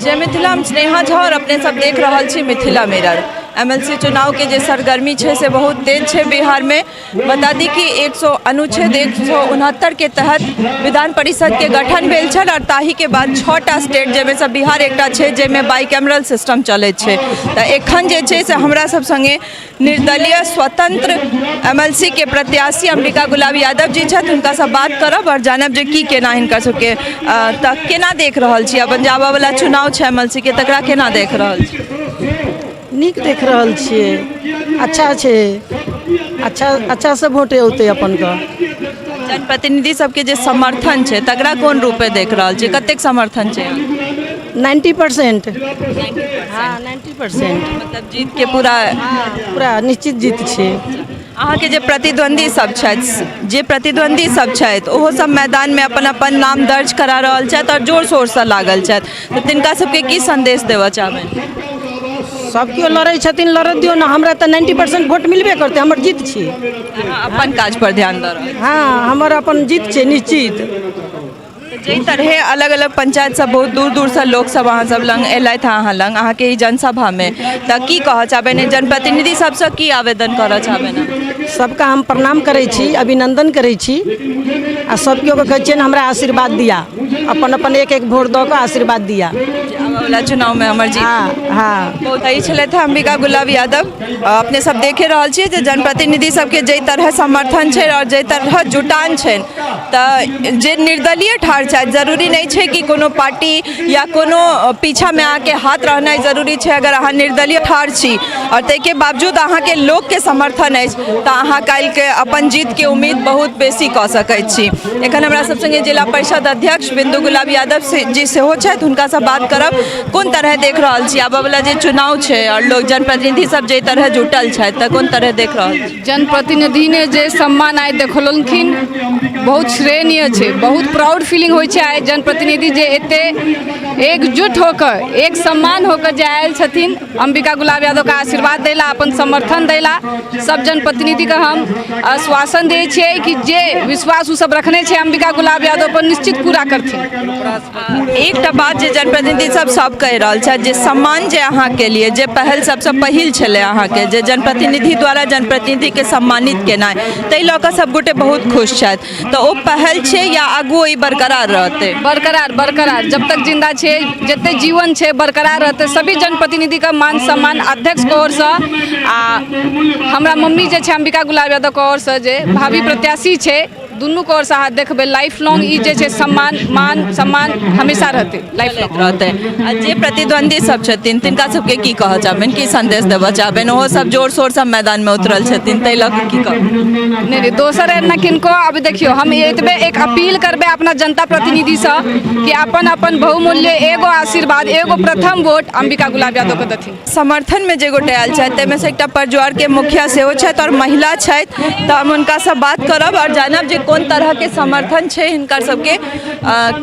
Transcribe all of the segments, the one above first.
जय मिथिला, हम स्नेहा झा और अपने सब देख रहा छी मिथिला मिरर। एमएलसी चुनाव के जे सरगर्मी है से बहुत तेज है बिहार में। बता दी कि अनुच्छेद 169 के तहत विधान परिषद के गठन भेल छल और ताही के बाद 6टा स्टेट जेमे से बिहार एकटा है जेमे बाइकैमरल सिस्टम चले छे। तो एखन जे छे से हमरा सब संगे निर्दलीय स्वतंत्र एमएलसी के प्रत्याशी अंबिका गुलाब यादव जी छथि, हुनका से बात करब और जानब जे की केना हिनका सबके केना देख रहल छी अपन जाबा वाला चुनाव है एमएलसी के, तकरा केना देख रहल छी? नीक देख रहल छियै, अच्छा छे, अच्छा से वोट होते अपन का। जनप्रतिनिधि सबके जे समर्थन है तकरा कोन रूपे देख रहल छी, कतेक समर्थन है? 90%। हाँ 90%, मतलब जीत के पूरा निश्चित जीत छे। अहाँ के जे प्रतिद्वंदी सब छथि ओहो सब मैदान में अपन अपन नाम दर्ज करा रहल छथि और जोर शोर से लागल छथि, तो तिनका सबके की संदेश देवा चाहबनि? सब केओ लड़े छथिन, लड़त दियो ना, हमरा तो 90% वोट मिलबे करते, हमर जीत छे। अपन काज पर ध्यान दे रहल। हाँ हमर अपन जीत छे निश्चित। जे तरह अलग अलग पंचायत सब बहुत दूर दूर से लोग सब अहाँ सब लंग एलथि अहाँ लंग अहाँ के जनसभा में, तो की कह चाहबे? जनप्रतिनिधि सबसे की आवेदन करऽ चाहबे? सबका हम प्रणाम करे छी, अभिनंदन करे छी आ सब केओ के कहै छियनि हमरा आशीर्वाद दिया, अपन अपन एक एक वोट दऽ कऽ आशीर्वाद दिया। वाला चुनाव में हमर जीत। हाँ बहुत सही छले थे अंबिका गुलाब यादव। अपने सब देखे रहल छी जे जनप्रतिनिधि सबके जे तरह समर्थन है और जे तरह जुटान है, तो जे निर्दलीय ठाढ़ है, जरूरी नहीं है कि कोनो पार्टी या कोनो पीछा में आके हाथ रहना जरूरी है। अगर अहाँ निर्दलीय ठाढ़ छी और ताके बावजूद अहाँ के लोक के समर्थन है तो अहाँ काल्हि के अपन जीत के उम्मीद बहुत बेसी कऽ सकैत छी। एखन हमरा सब संगे जिला परिषद अध्यक्ष बिंदु गुलाब यादव जी सेहो छथि, हुनका से बात करब। कोन तरह देख रहल छी आबऽ वाला जे चुनाव है और लोग जनप्रतिनिधि सब जे तरह जुटल छथि, तऽ कोन तरह देख रहल छी? जनप्रतिनिधि ने जे सम्मान आइ देखलखिन बहुत श्रेणीय है, बहुत प्राउड फीलिंग होइ छै। आइ जनप्रतिनिधि जे एते एकजुट होकर एक सम्मान होकर जे आयल छथिन अंबिका गुलाब यादव का आशीर्वाद देला, अपन समर्थन देला, सब जनप्रतिनिधि का हम आश्वासन दे छियै कि जे विश्वास उ सब रखने छे अंबिका गुलाब यादव पर निश्चित पूरा करथिन। एकटा बात जे जनप्रतिनिधि सब कह रहल छै जे सम्मान जे अहाँ के लिए जे पहल सबसे पहिल छले अहाँ के जे जनप्रतिनिधि द्वारा जनप्रतिनिधि के सम्मानित केनाइ, ताहि लऽ कऽ सब गोटे बहुत खुश छथि, तो ओ पहल छै या आगू ई बरकरार रहते? बरकरार जब तक जिंदा छे, जते जीवन छे बरकरार रहते। सभी जनप्रतिनिधि का मान सम्मान अध्यक्ष की ओर से आ हमरा मम्मी जे छे अंबिका गुलाब यादव की ओर से जे भावी प्रत्याशी छे, दुनू को ओर से हाथ देखबे लाइफ लॉन्ग ई जे छे सम्मान मान सम्मान हमेशा रहते, लाइफ लॉन्ग रहते। जे प्रतिद्वंदी सब छथिन तिनका सबके की कह चाहबनि, की संदेश देबऽ चाहबनि? ओहो सब जोर शोर सब मैदान में उतरल छथिन, ताहि लऽ कऽ की कहब? नहीं दोसर न किनको। अब देखियो हम एतबे एक अपील करबे अपना जनता प्रतिनिधि से कि अपन अपन बहुमूल्य एगो आशीर्वाद एगो प्रथम वोट अंबिका गुलाब यादव के देथिन। समर्थन में जे गोटे आयल छथि ताहिमे से एकटा परिवार के मुखिया सेहो छथि और महिला छथि, तो हम हुनका से बात करब और जानब जे कोन तरह के समर्थन है हिनका सबके,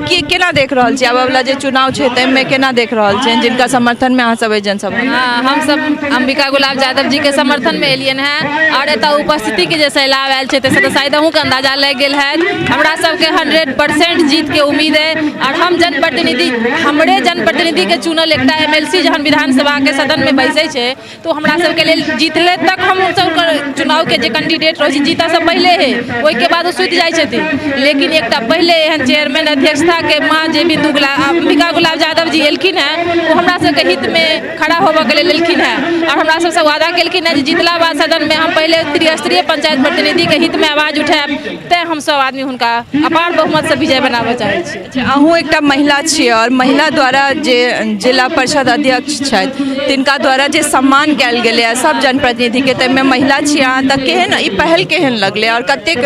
की केना देख रहल छी आबऽ वाला जे चुनाव है ताहिमे केना देख रहल छी जिनका समर्थन में अहाँ सब जनसभा? हाँ हम सब अंबिका गुलाब यादव जी के समर्थन में एलियन हैं और एतऽ उपस्थिति के जे सैलाब आयल छै तऽ शायद अहूँ के अंदाजा लग गेल है। हमरा सबके 100% जीत के उम्मीद है और हम हमरे जनप्रतिनिधि के चुनल एकटा एमएलसी जहन विधानसभा के सदन में बैसे छे तो हमरा सबके लेल जीतले तक हम सब चुनाव के जे कैंडिडेट रहे जीता से पहले है, ओहि के बाद वो सुति जाय छथिन। लेकिन एकटा पहले एहन चेयरमैन अध्यक्षता के माँ जे बिंदु अंबिका गुलाब यादव जी एलखिन है, वो हमरा सबके हित में खड़ा होबऽ के लेल एलखिन है और हमरा सबसे वादा केलखिन है जे जितला बाद सदन में हम पहले त्रिस्तरीय पंचायत प्रतिनिधि के हित में आवाज उठाएब, तैं हम सब आदमी हुनका अपार बहुमत से विजय बनाबऽ चाहै छी। अहूँ एकटा महिला छियै और महिला द्वारा जे जिला परिषद अध्यक्ष छथि तिनका द्वारा जे सम्मान कयल गेलै है सब जनप्रतिनिधि के, ताहिमे महिला छियै अहाँ, तऽ केहन ई पहल केहन लगलै और कतेक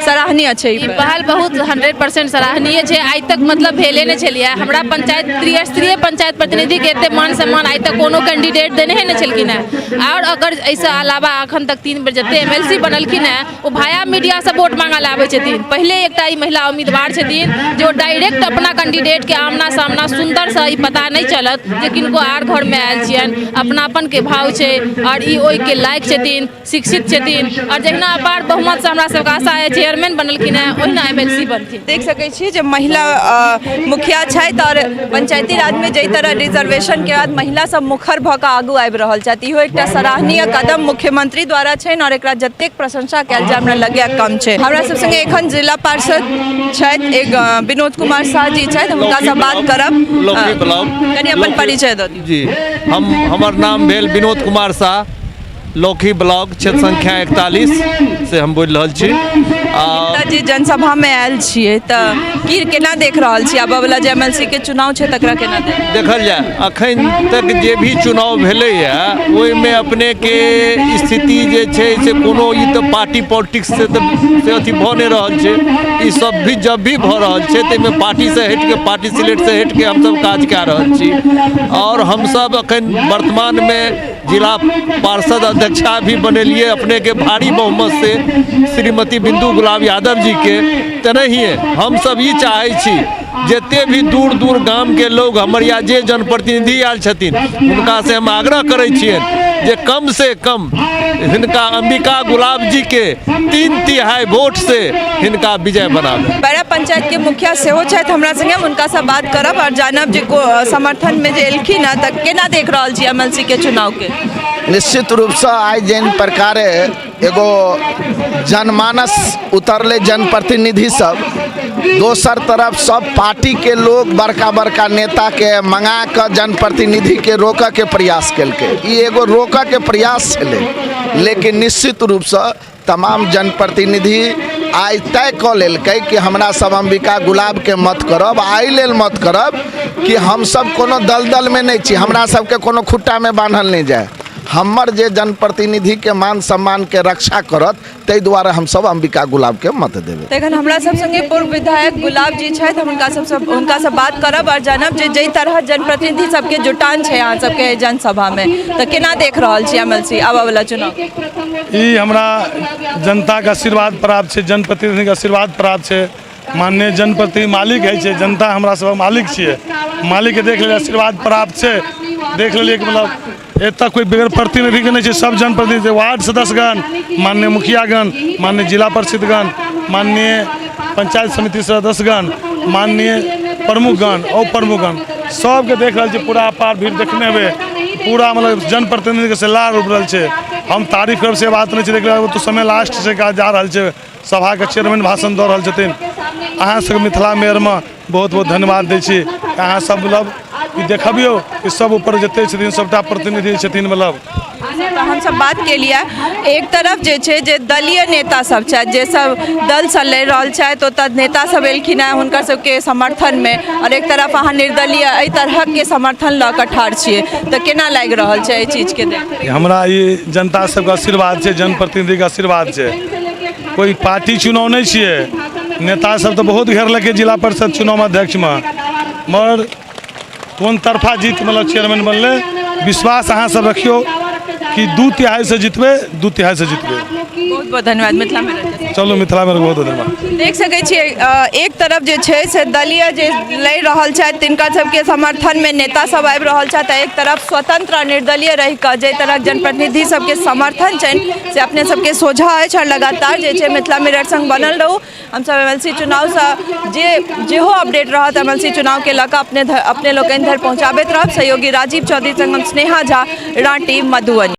सराहनीय छै? ई पहल बहुत 100% सराहनीय छै। आइ तक मतलब भेले नहीं छलिए हमरा पंचायत त्रिस्तरीय पंचायत प्रतिनिधि के एते मान सम्मान आइ तक कोनो कैंडिडेट देने ही नहीं छलखिन है। और अगर ऐसा अलावा अखन तक 3 बेर जते एमएलसी बनलखिन है वो भाया मीडिया से वोट मांगा लाबै छथिन। पहले एकटा ई महिला उम्मीदवार छथिन जो डायरेक्ट अपना कैंडिडेट के आमना सामना सुंदर से पता नहीं चलत जे किनको आर घर में आयल छियन, अपनापन के भाव छे और ई ओइ के लायक छथिन, शिक्षित छथिन और जहिना अपार बहुमत से हमरा सबके आशा है चेयरमैन बनलखिन हैं ओहिना MLC बनथिन। देख सकैत छी जे महिला मुखिया छथि और पंचायती राज में जै तरह रिजर्वेशन के बाद महिला सब मुखर भऽ कऽ आगू आबि रहल छथि, इहो एकटा सराहनीय कदम मुख्यमंत्री द्वारा छनि और एकरा जतेक प्रशंसा कयल जाय हमरा लगैया कम छै। हमरा सब संगे एखन जिला पार्षद छथि एक विनोद कुमार शाह जी छथि, हुनका से बात करब। कनि अपन परिचय दऽ दियौ। जी हमर नाम भेल विनोद कुमार शाह, लौकी ब्लॉक क्षेत्र संख्या 41 से हम बोल रहल छी। जी जनसभा में आयल छियै तऽ की केना देख रहल छी आबऽ वाला जे MLC के चुनाव छै तकरा केना देखल जाय? अखन तक जे भी चुनाव भेलैए ओहिमे अपने के स्थिति जे छै से कोनो ई तऽ पार्टी पॉलिटिक्स से अथी भऽ नहीं रहल छै। ई सब भी जब भी भऽ रहल छै ताहिमे पार्टी से हट के पार्टी सिलेट से हट के हमसब काज कए रहल छी और हमसब अखन वर्तमान में जिला पार्षद अध्यक्षा भी बनेलिए अपने के भारी बहुमत से श्रीमती बिंदु गुलाब यादव जी के। तेनाहिए हम सब ई चाहे छी जते भी दूर दूर गाम के लोग हमर या जे जनप्रतिनिधि आयल छथिन उनका से हम आग्रह करे छियनि जे कम से कम हिनका अंबिका गुलाब जी के 3/3 वोट से हिनका विजय बनाबे। बड़ा पंचायत के मुखिया सेहो छथि हमरा संगे, हुनका से बात करब और जानब जे समर्थन में जे एलखिन हँ तऽ केना देख रहल छी MLC के चुनाव के। निश्चित रूप से आइ जैन प्रकार एगो जनमानस उतरले जनप्रतिनिधि सब, दोसर तरफ सब पार्टी के लोग बड़का बड़का नेता के मंगा के जनप्रतिनिधि के रोक के प्रयास केलकै। ई एगो रोक के प्रयास छलै, लेकिन निश्चित रूप से तमाम जनप्रतिनिधि आइ तय कऽ लेलकै कि हमरा सब अंबिका गुलाब के मत करब। आइ लेल मत करब कि हम सब कोनो दलदल में नहीं छी, हमरा सबके कोनो खुट्टा में बांधल नहीं जाए। हमर जे जनप्रतिनिधि के मान सम्मान के रक्षा करत ताहि दुआरे हम सब अंबिका गुलाब के मत देबै। तखन हमरा सब संगे पूर्व विधायक गुलाब जी छथि, हुनका से बात करब और जानब जे जै तरह जनप्रतिनिधि सबके जुटान छै अहाँ सबके जनसभा में तऽ केना देख रहल छी MLC आबऽ वाला चुनाव। ई हमरा जनता के आशीर्वाद प्राप्त छै, जनप्रतिनिधि के आशीर्वाद प्राप्त छै। माननीय जनप्रतिनिधि मालिक है छै, जनता हमरा सब मालिक छियै, मालिक के देख लेल आशीर्वाद प्राप्त छै। देख लेलिए कि मतलब एतऽ कोई बगैर प्रतिनिधि के नहीं छै, सब जनप्रतिनिधि, वार्ड सदस्यगण, माननीय मुखियागण, माननीय जिला परिषदगण, माननीय पंचायत समिति सदस्यगण, माननीय प्रमुखगण और प्रमुखगण सबके देख रहल छै। पूरा अपार भीड़ देखने हुए पूरा मतलब जनप्रतिनिधि के से लार उभरल छै। हम तारीफ करब से बात नहीं छै, देख रहे तो समय लास्ट से जा रहल छै। सभा के चेयरमैन भाषण दऽ रहल छथिन। अहाँ सबके मिथिला मेयर में बहुत बहुत धन्यवाद दै छी। अहाँ सब मतलब कि देखबियो कि सब ऊपर जते छथिन सबटा प्रतिनिधि छथिन। मतलब हम सब बात के लिए एक तरफ जे छै जे दलीय नेता सब छथि, जे सब दल से लड़ रहल छथि ओतऽ नेता सब एलखिन हैं हुनकर सबके समर्थन में, और एक तरफ अहाँ निर्दलीय एहि तरह के समर्थन लऽ कऽ ठाढ़ छियै तऽ केना लागि रहल छै एहि चीज के देख? हमरा ई जनता सबके आशीर्वाद छै, जनप्रतिनिधि के आशीर्वाद छै। कोई पार्टी चुनाव नहीं छियै, नेता सब तो बहुत घेरलकै जिला परिषद चुनाव अध्यक्ष में, मगर कोन तरफा जीत मतलब चेयरमैन बनले। विश्वास अहाँ सब रखियो कि 2/3 से जितबे, 2/3 से जितबे। बहुत बहुत धन्यवाद। मिथिला में चलो मिथिला में बहुत धन्यवाद। देख सकै छियै एक तरफ जे छै से दलीय जे लड़ि रहल छथि तिनका सबके समर्थन में नेता सब आबि रहल छथि, एक तरफ स्वतंत्र आ निर्दलीय रहि कऽ जे तरह जनप्रतिनिधि सबके समर्थन छनि से अपने सबके सोझा अछि। और लगातार जे छै मिथिला मिरर संग बनल रहू। हमसब MLC चुनाव से जेहो अपडेट रहत MLC चुनाव के लऽ कऽ अपने लोकनि धरि पहुँचाबैत रहब। सहयोगी राजीव चौधरी संग हम स्नेहा झा, राँटी, मधुबनी।